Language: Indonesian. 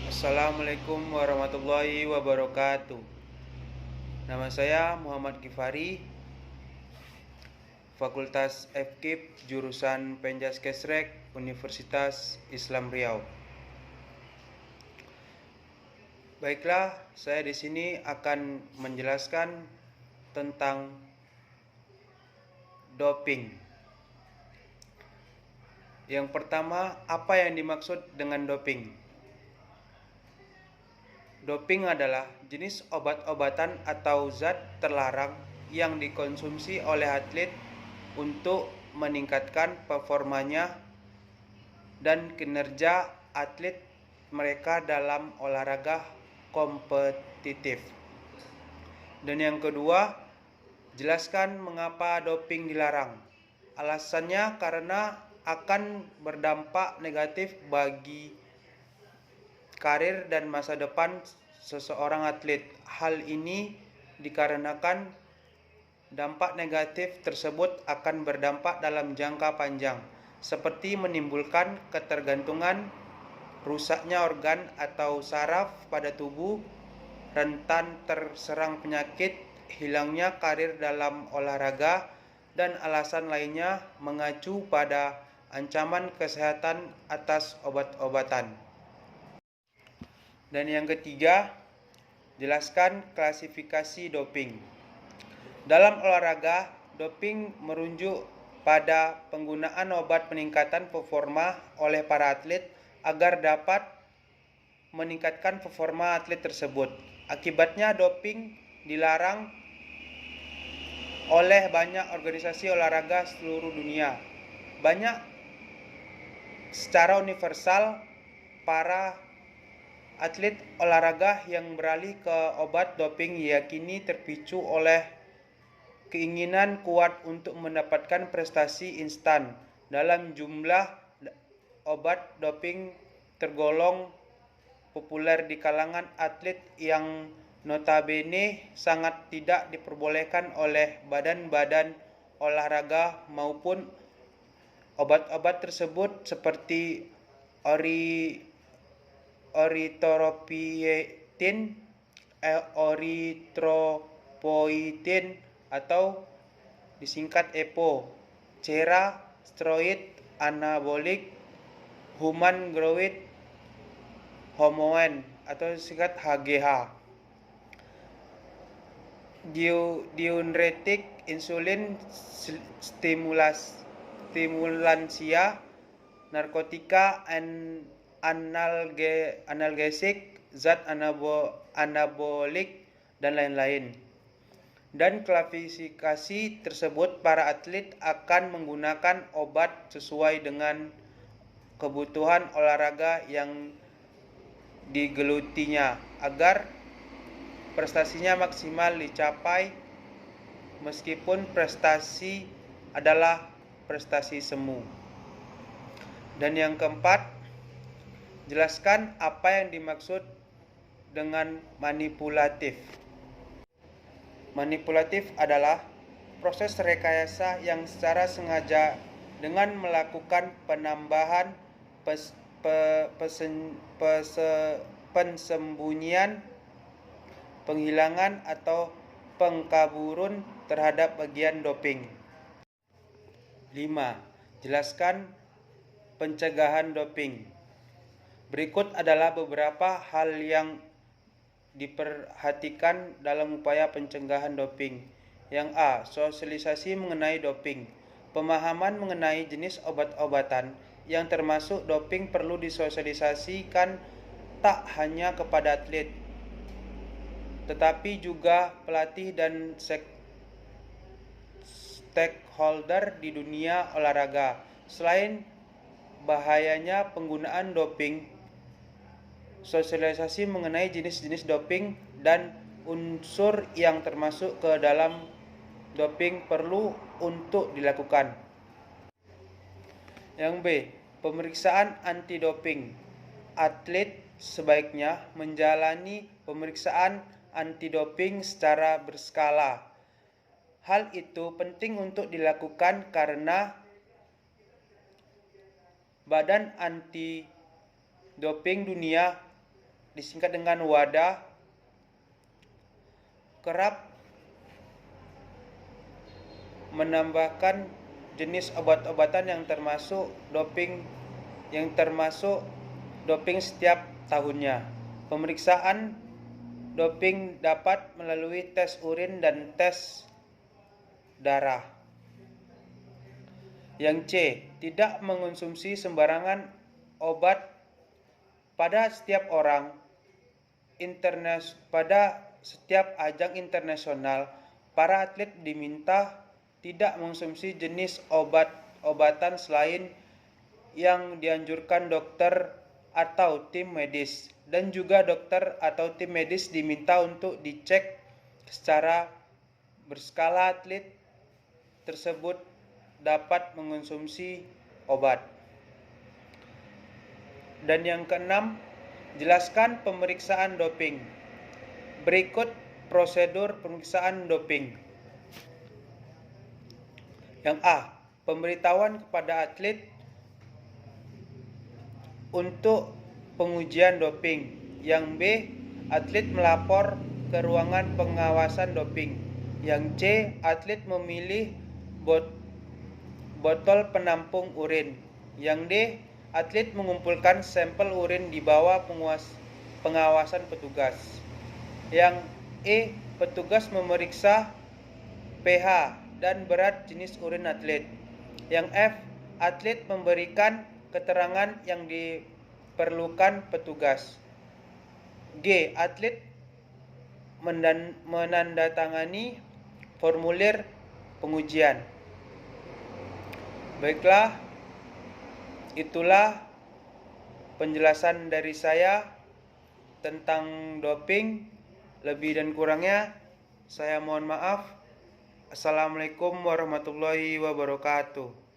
Assalamualaikum warahmatullahi wabarakatuh. Nama saya Muhammad Gifari, Fakultas FKIP, jurusan Penjas Kesrek, Universitas Islam Riau. Baiklah, saya di sini akan menjelaskan tentang doping. Yang pertama, apa yang dimaksud dengan doping? Doping adalah jenis obat-obatan atau zat terlarang yang dikonsumsi oleh atlet untuk meningkatkan performanya dan kinerja atlet mereka dalam olahraga kompetitif. Dan yang kedua, jelaskan mengapa doping dilarang. Alasannya karena akan berdampak negatif bagi karir dan masa depan seseorang atlet. Hal ini dikarenakan dampak negatif tersebut akan berdampak dalam jangka panjang, seperti menimbulkan ketergantungan, rusaknya organ atau saraf pada tubuh, rentan terserang penyakit, hilangnya karir dalam olahraga, dan alasan lainnya mengacu pada ancaman kesehatan atas obat-obatan. Dan yang ketiga, jelaskan klasifikasi doping. Dalam olahraga, doping merujuk pada penggunaan obat peningkatan performa oleh para atlet agar dapat meningkatkan performa atlet tersebut. Akibatnya doping dilarang oleh banyak organisasi olahraga seluruh dunia. Secara universal, para atlet olahraga yang beralih ke obat doping diyakini terpicu oleh keinginan kuat untuk mendapatkan prestasi instan. Dalam jumlah obat doping tergolong populer di kalangan atlet yang notabene sangat tidak diperbolehkan oleh badan-badan olahraga maupun obat-obat tersebut seperti eritropoietin atau disingkat EPO, cera, steroid anabolik, human growth hormone atau disingkat HGH, diuretik, insulin stimulansia, narkotika, analgesik, zat anabolik, dan lain-lain. Dan klasifikasi tersebut para atlet akan menggunakan obat sesuai dengan kebutuhan olahraga yang digelutinya agar prestasinya maksimal dicapai, meskipun prestasi adalah prestasi semu. Dan yang keempat, jelaskan apa yang dimaksud dengan manipulatif. Manipulatif adalah proses rekayasa yang secara sengaja dengan melakukan penambahan, pensembunyian, penghilangan atau pengkaburan terhadap bagian doping. 5. Jelaskan pencegahan doping. Berikut adalah beberapa hal yang diperhatikan dalam upaya pencegahan doping. Yang A. Sosialisasi mengenai doping. Pemahaman mengenai jenis obat-obatan yang termasuk doping perlu disosialisasikan tak hanya kepada atlet, tetapi juga pelatih dan stakeholder di dunia olahraga. Selain bahayanya penggunaan doping, sosialisasi mengenai jenis-jenis doping dan unsur yang termasuk ke dalam doping perlu untuk dilakukan. Yang B. Pemeriksaan anti-doping. Atlet sebaiknya menjalani pemeriksaan anti-doping secara berskala. Hal itu penting untuk dilakukan karena Badan Anti-Doping Dunia disingkat dengan WADA, kerap menambahkan jenis obat-obatan yang termasuk doping setiap tahunnya. Pemeriksaan doping dapat melalui tes urin dan tes darah. Yang C, tidak mengonsumsi sembarangan obat pada setiap ajang internasional. Para atlet diminta tidak mengonsumsi jenis obat-obatan selain yang dianjurkan dokter atau tim medis, dan juga dokter atau tim medis diminta untuk dicek secara berskala atlet tersebut dapat mengonsumsi obat. Dan yang keenam, jelaskan pemeriksaan doping. Berikut prosedur pemeriksaan doping. Yang A, pemberitahuan kepada atlet untuk pengujian doping. Yang B, atlet melapor ke ruangan pengawasan doping. Yang C, atlet memilih botol penampung urin. Yang D, atlet mengumpulkan sampel urin di bawah pengawasan petugas. Yang E, petugas memeriksa pH dan berat jenis urin atlet. Yang F, atlet memberikan keterangan yang diperlukan petugas. G, atlet menandatangani formulir pengujian. Baiklah, itulah penjelasan dari saya tentang doping. Lebih dan kurangnya saya mohon maaf. Assalamualaikum warahmatullahi wabarakatuh.